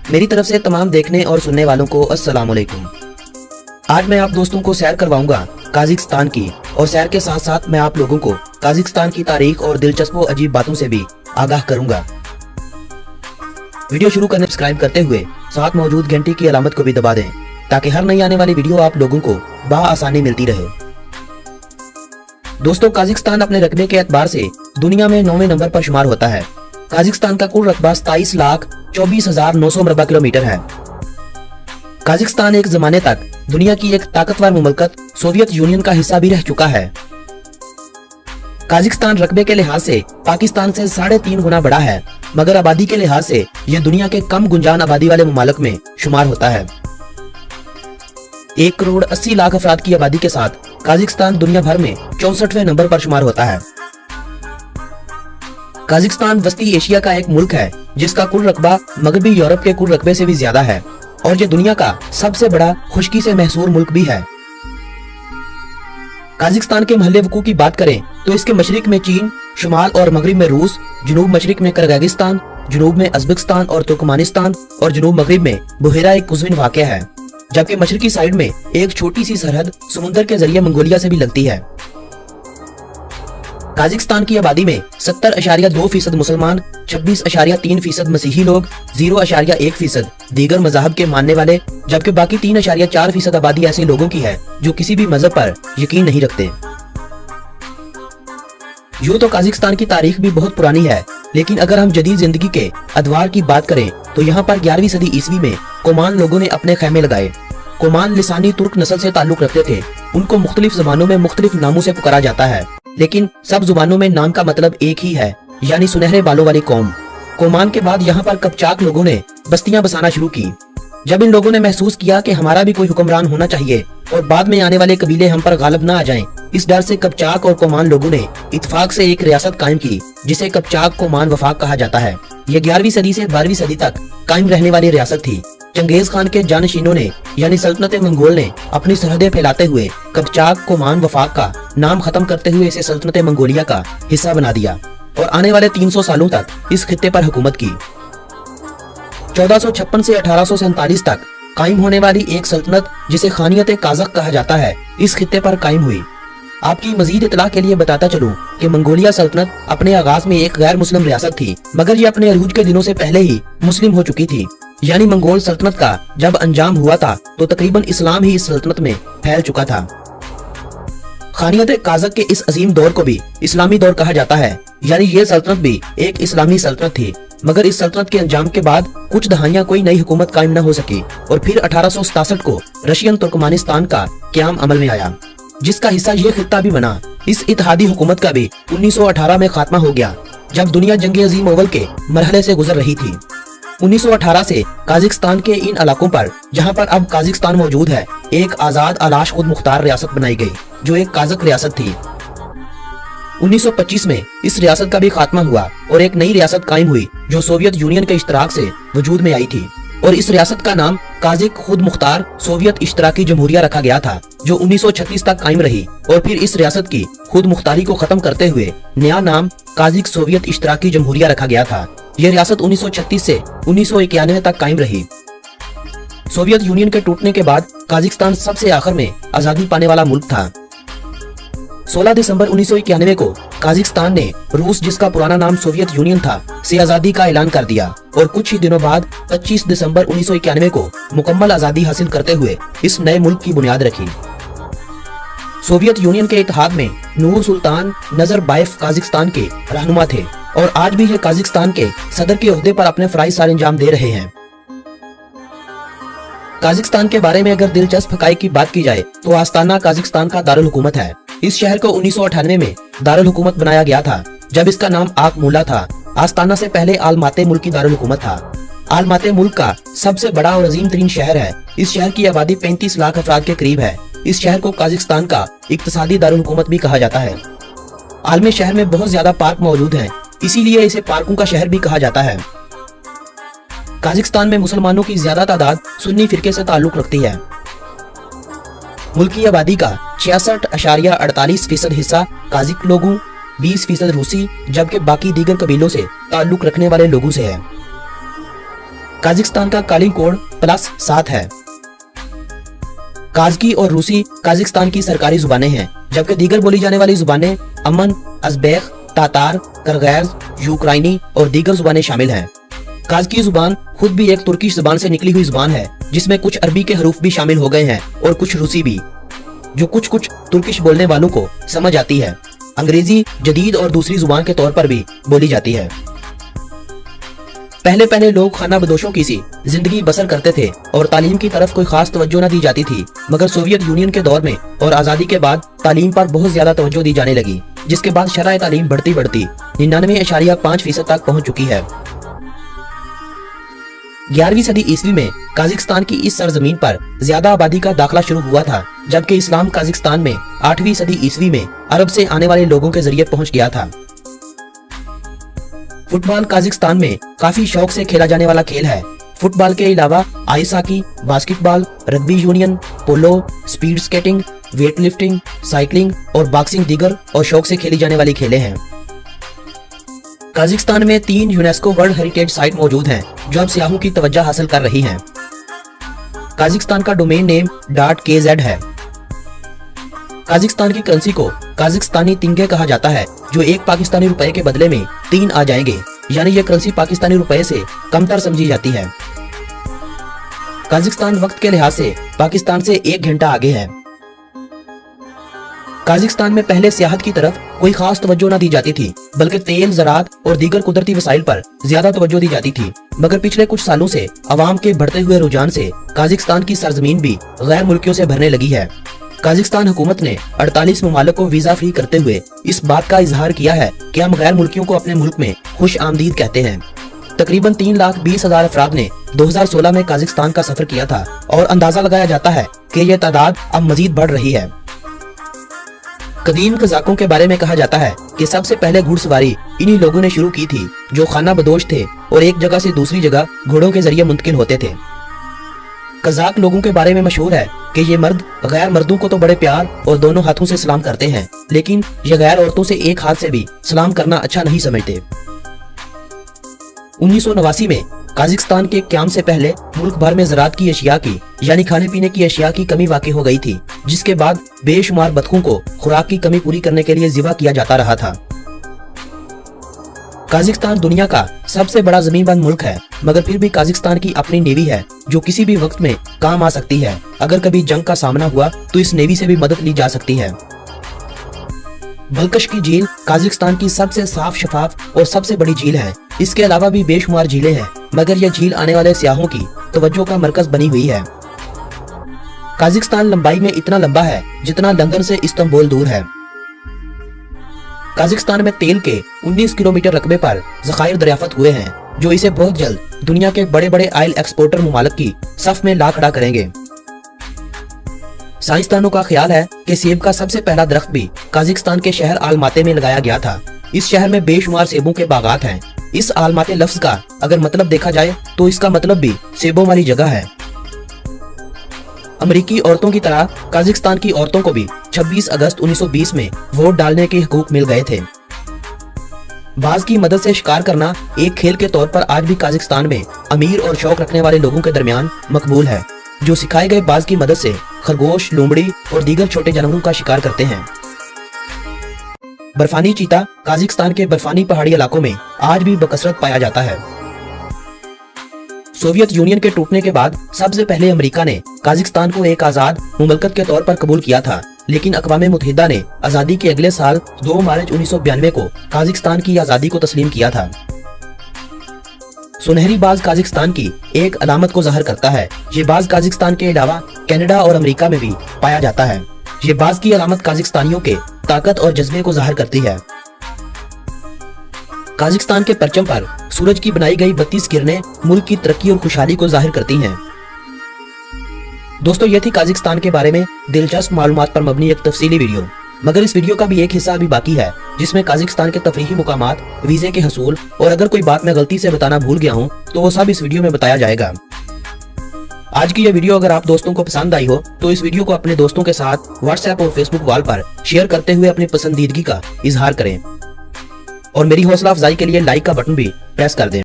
मेरी तरफ से तमाम देखने और सुनने वालों को अस्सलाम वालेकुम। आज मैं आप दोस्तों को सैर करवाऊंगा काज़िक्स्तान की, और सैर के साथ साथ मैं आप लोगों को काज़िक्स्तान की तारीख और दिलचस्प और अजीब बातों से भी आगाह करूंगा। वीडियो शुरू करने सब्सक्राइब करते हुए साथ मौजूद घंटी की अलामत को भी दबा दें, ताकि हर नई आने वाली वीडियो आप लोगों को बआसानी मिलती रहे। दोस्तों, काज़िक्स्तान अपने रकबे के एतबार से दुनिया में 9वें नंबर पर शुमार होता है। काज़िक्स्तान का कुल रकबा 27,24,900 मरबा किलोमीटर है। काज़िक्स्तान एक जमाने तक दुनिया की एक ताकतवर मुमलकत सोवियत यूनियन का हिस्सा भी रह चुका है। काज़िक्स्तान रकबे के लिहाज से पाकिस्तान से 3.5 गुना बड़ा है, मगर आबादी के लिहाज से यह दुनिया के कम गुंजान आबादी वाले मुमालिक में शुमार होता है। 1,80,00,000 अफराद की आबादी के साथ काज़िक्स्तान दुनिया भर में 64वें नंबर पर शुमार होता है। काज़िक्स्तान वस्ती एशिया का एक मुल्क है, जिसका कुल रकबा मगरबी यूरोप के कुल रकबे से भी ज्यादा है, और ये दुनिया का सबसे बड़ा खुश्की से महसूर मुल्क भी है। काज़िक्स्तान के महल्ले वकू की बात करें तो इसके मशरिक में चीन, शुमाल और मगरिब में रूस, जनूब मशरिक में किर्गिस्तान, जनूब में उज़्बेकिस्तान और तुर्कमानिस्तान, और जनूब मगरिब में बुहेरा कुज़विन वाक़या है, जबकि मशरिकी साइड में एक छोटी सी सरहद समुद्र के जरिए मंगोलिया से भी लगती है। काज़िक्स्तान की आबादी में 70.2% मुसलमान, 26.3% मसीही लोग, 0.1% दीगर मज़हब के मानने वाले, जबकि बाकी 3.4% आबादी ऐसे लोगों की है जो किसी भी मजहब पर यकीन नहीं रखते। यूँ तो काज़िक्स्तान की तारीख भी बहुत पुरानी है, लेकिन अगर हम जदीद जिंदगी के अदवार की बात करें तो यहाँ पर 11वीं सदी ईस्वी में कोमान लोगों ने अपने खैमे लगाए। कोमान लिसानी तुर्क नस्ल से ताल्लुक रखते थे। उनको मुख्तलिफ ज़बानों में मुख्तलिफ नामों से पुकारा जाता है, लेकिन सब जुबानों में नाम का मतलब एक ही है, यानी सुनहरे बालों वाली कौम। कोमान के बाद यहाँ पर कपचाक लोगों ने बस्तियां बसाना शुरू की। जब इन लोगों ने महसूस किया कि हमारा भी कोई हुक्मरान होना चाहिए और बाद में आने वाले कबीले हम पर गालिब ना आ जाएं, इस डर से कपचाक और कोमान लोगों ने इत्तेफाक से एक रियासत कायम की, जिसे कपचाक कोमान वफाक कहा जाता है। यह 11वीं सदी से 12वीं सदी तक कायम रहने वाली रियासत थी। चंगेज खान के जानशीनों ने यानी सल्तनत मंगोल ने अपनी सरहदें फैलाते हुए कपचाक कोमान वफाक का नाम खत्म करते हुए इसे सल्तनत मंगोलिया का हिस्सा बना दिया, और आने वाले 300 सालों तक इस खित्ते पर हुकूमत की। 1456 से 1847 तक कायम होने वाली एक सल्तनत, जिसे खानियत काज़क कहा जाता है, इस खित्ते पर कायम हुई। आपकी मजीद इतला के लिए बताता चलूं कि मंगोलिया सल्तनत अपने आगाज में एक गैर मुस्लिम रियासत थी, मगर ये अपने अरूज के दिनों से पहले ही मुस्लिम हो चुकी थी। यानी मंगोल सल्तनत का जब अंजाम हुआ था तो तकरीबन इस्लाम ही इस सल्तनत में फैल चुका था। खानियत काज़क के इस अजीम दौर को भी इस्लामी दौर कहा जाता है, यानी ये सल्तनत भी एक इस्लामी सल्तनत थी। मगर इस सल्तनत के अंजाम के बाद कुछ दहाइयां कोई नई हुकूमत कायम न हो सकी, और फिर 1867 को रशियन तुर्कमानिस्तान का क़याम अमल में आया, जिसका हिस्सा ये खित्ता भी बना। इस इत्तेहादी हुकूमत का भी 1918 में खात्मा हो गया, जब दुनिया जंग अजीम अव्वल के मरहले से गुजर रही थी। 1918 से काज़िक्स्तान के इन इलाकों पर, जहां पर अब काज़िक्स्तान मौजूद है, एक आजाद अलाश खुद मुख्तार रियासत बनाई गई, जो एक काज़क रियासत थी। 1925 में इस रियासत का भी खात्मा हुआ और एक नई रियासत कायम हुई, जो सोवियत यूनियन के इश्तराक से वजूद में आई थी, और इस रियासत का नाम काज़िक खुद मुख्तार सोवियत इश्तराकी जमहूरिया रखा गया था, जो 1936 तक कायम रही, और फिर इस रियासत की खुद मुख्तारी को खत्म करते हुए नया नाम काज़िक सोवियत इश्तराकी जमहूरिया रखा गया था। यह रियासत 1936 से 1991 तक कायम रही। सोवियत यूनियन के टूटने के बाद काज़िक्स्तान सबसे आखिर में आजादी पाने वाला मुल्क था। 16 दिसंबर 1991 को काज़िक्स्तान ने रूस, जिसका पुराना नाम सोवियत यूनियन था, से आजादी का ऐलान कर दिया, और कुछ ही दिनों बाद 25 दिसंबर 1991 को मुकम्मल आजादी हासिल करते हुए इस नए मुल्क की बुनियाद रखी। सोवियत यूनियन के इत्तेहाद में नूर सुल्तान नज़रबायेव काज़िक्स्तान के रहनुमा थे, और आज भी ये काज़िक्स्तान के सदर के ओहदे पर अपने फराइज़ सार अंजाम दे रहे हैं। काज़िक्स्तान के बारे में अगर दिलचस्प हक़ाइक़ की बात की जाए तो आस्ताना काज़िक्स्तान का दारुल हुकूमत है। इस शहर को 1998 में दारुल हुकूमत बनाया गया था, जब इसका नाम आकमूला था। आस्ताना से पहले आलमाते मुल्क की दारुल हुकूमत था। आलमाते मुल्क का सबसे बड़ा और अजीम तरीन शहर है। इस शहर की आबादी 35 लाख अफराद के करीब है। इस शहर को काज़िक्स्तान का इक्तिसादी दारुल हुकूमत भी कहा जाता है। आलमी शहर में बहुत ज्यादा पार्क मौजूद हैं, इसीलिए इसे पार्कों का शहर भी कहा जाता है। काज़िक्स्तान में मुसलमानों की ज्यादा तादाद सुन्नी फिरके से ताल्लुक रखती है। मुल्क की आबादी का 66.48% हिस्सा काज़िक लोगों, 20% रूसी, जबकि बाकी दीगर कबीलों से ताल्लुक रखने वाले लोगों से है। काजिकिस्तान का कालीन कोड +7 है। काज़की और रूसी काजिकिस्तान की सरकारी जुबानें हैं, जबकि दीगर बोली जाने वाली जुबानें अमन, अज़बेक, तातार, करगैज, यूक्राइनी और दीगर जुबानें शामिल हैं। काज़की जुबान खुद भी एक तुर्किश जुबान से निकली हुई जुबान है, जिसमें कुछ अरबी के हरूफ भी शामिल हो गए हैं और कुछ रूसी भी, जो कुछ कुछ तुर्किश बोलने वालों को समझ आती है। अंग्रेजी जदीद और दूसरी जुबान के तौर पर भी बोली जाती है। पहले पहले लोग खाना बदोशों की सी जिंदगी बसर करते थे और तालीम की तरफ कोई खास तवज्जो न दी जाती थी, मगर सोवियत यूनियन के दौर में और आज़ादी के बाद तालीम पर बहुत ज्यादा तवज्जो दी जाने लगी, जिसके बाद शरह तालीम बढ़ती बढ़ती 99.5% तक पहुंच चुकी है। 11वीं सदी ईस्वी में काजिकिस्तान की इस सरजमीन पर ज्यादा आबादी का दाखिला शुरू हुआ था, जबकि इस्लाम काजिकिस्तान में 8वीं सदी ईस्वी में अरब से आने वाले लोगों के जरिए पहुंच गया था। फुटबॉल काजिकिस्तान में काफी शौक से खेला जाने वाला खेल है। फुटबॉल के अलावा ice hockey, basketball, rugby union, polo, speed skating, weight lifting, cycling और बॉक्सिंग दीगर और शौक से खेली जाने वाली खेलें हैं। काजिकिस्तान में 3 यूनेस्को वर्ल्ड हेरिटेज साइट मौजूद हैं, जो अब सियाहों की तवज्जो हासिल कर रही हैं। काजिकिस्तान का डोमेन नेम .kz है। काजिकिस्तान की करेंसी को काजिकिस्तानी तिंगे कहा जाता है, जो एक पाकिस्तानी रुपए के बदले में 3 आ जाएंगे, यानी यह करेंसी पाकिस्तानी रुपए से कमतर समझी जाती है। काजिकिस्तान वक्त के लिहाज से पाकिस्तान से 1 घंटा आगे है। काजिकिस्तान में पहले सियाहत की तरफ कोई खास तवज्जो न दी जाती थी, बल्कि तेल, ज़राअत और दीगर कुदरती वसाइल पर ज्यादा तवज्जो दी जाती थी, मगर पिछले कुछ सालों से अवाम के बढ़ते हुए रुझान से काजिकिस्तान की सरजमीन भी गैर मुल्कियों से भरने लगी है। काजिकिस्तान हुकूमत ने 48 ममालिक को वीजा फ्री करते हुए इस बात का इजहार किया है कि हम गैर मुल्कियों को अपने मुल्क में खुश आमदीद कहते हैं। तकरीबन 3,20,000 अफराद ने 2016 में काजिकिस्तान का सफर किया था और अंदाजा लगाया जाता है कि यह तादाद अब मजीद बढ़ रही है। कदीम कज़ाकों के बारे में कहा जाता है कि सबसे पहले घुड़सवारी इन्हीं लोगों ने शुरू की थी, जो खाना बदोश थे और एक जगह से दूसरी जगह घोड़ों के जरिए मुंतकिल होते थे। कज़ाक लोगों के बारे में मशहूर है कि ये मर्द गैर मर्दों को तो बड़े प्यार और दोनों हाथों से सलाम करते हैं, लेकिन ये गैर औरतों से एक हाथ से भी सलाम करना अच्छा नहीं समझते। 1989 में काजिकिस्तान के क़याम से पहले मुल्क भर में ज़राअत की अशिया की यानी खाने पीने की अशिया की कमी वाक़ई हो गई थी, जिसके बाद बेशुमार बतखों को खुराक की कमी पूरी करने के लिए ज़िबा किया जाता रहा था। काजिकिस्तान दुनिया का सबसे बड़ा जमीनबंद मुल्क है, मगर फिर भी काजिकिस्तान की अपनी नेवी है, जो किसी भी वक्त में काम आ सकती है। अगर कभी जंग का सामना हुआ तो इस नेवी से भी मदद ली जा सकती है। बलकश की झील काजिकिस्तान की सबसे साफ, शफाफ और सबसे बड़ी झील है। इसके अलावा भी बेशुमार झीलें हैं, मगर यह झील आने वाले सियाहों की तवज्जो का मरकज बनी हुई है। काजिकिस्तान लंबाई में इतना लंबा है जितना लंदन से इस्तांबुल दूर है। काजिकिस्तान में तेल के 19 किलोमीटर रकबे पर ज़खायर दरियाफ्त हुए हैं, जो इसे बहुत जल्द दुनिया के बड़े बड़े ऑयल एक्सपोर्टर मुमालिक की सफ में ला खड़ा करेंगे। साइंसदानों का ख्याल है कि सेब का सबसे पहला दरख्त भी काजिकिस्तान के शहर आलमाते में लगाया गया था। इस शहर में बेशुमार सेबों के बागात हैं। इस आलमाते लफ्ज का अगर मतलब देखा जाए तो इसका मतलब भी सेबों वाली जगह है। अमेरिकी औरतों की तरह काजिकिस्तान की औरतों को भी 26 अगस्त 1920 में वोट डालने के हुकूक मिल गए थे। बाज की मदद से शिकार करना एक खेल के तौर पर आज भी काजिकिस्तान में अमीर और शौक रखने वाले लोगों के दरमियान मकबूल है, जो सिखाए गए बाज की मदद से खरगोश, लोमड़ी और दीगर छोटे जानवरों का शिकार करते हैं। बर्फानी चीता काजिकिस्तान के बर्फानी पहाड़ी इलाकों में आज भी बकसरत पाया जाता है। सोवियत यूनियन के टूटने के बाद सबसे पहले अमेरिका ने काजिकिस्तान को एक आजाद मुमलकत के तौर पर कबूल किया था, लेकिन अक़वाम मुत्तहिदा ने आजादी के अगले साल 2 मार्च 1992 को काजिकिस्तान की आजादी को तस्लीम किया था। सुनहरी बाज काजिकिस्तान की एक अलामत को ज़ाहिर करता है। ये बाज काजिकिस्तान के अलावा कनाडा और अमेरिका में भी पाया जाता है। ये बाज की अलामत काजिकिस्तानियों के ताकत और जज्बे को ज़ाहिर करती है। काजिकिस्तान के परचम पर सूरज की बनाई गई 32 किरणें मुल्क की तरक्की और खुशहाली को जाहिर करती हैं। दोस्तों, ये थी काजिकिस्तान के बारे में दिलचस्प मालूमात पर मबनी एक तफसीली वीडियो, मगर इस वीडियो का भी एक हिस्सा अभी बाकी है, जिसमें काजिकिस्तान के तफरीही मुकामात, वीजे के हसूल और अगर कोई बात मैं गलती से बताना भूल गया हूँ तो वो सब इस वीडियो में बताया जाएगा। आज की यह वीडियो अगर आप दोस्तों को पसंद आई हो तो इस वीडियो को अपने दोस्तों के साथ व्हाट्सएप और फेसबुक वॉल पर शेयर करते हुए अपनी पसंदीदगी का इजहार करें और मेरी हौसला अफजाई के लिए लाइक का बटन भी प्रेस कर दें।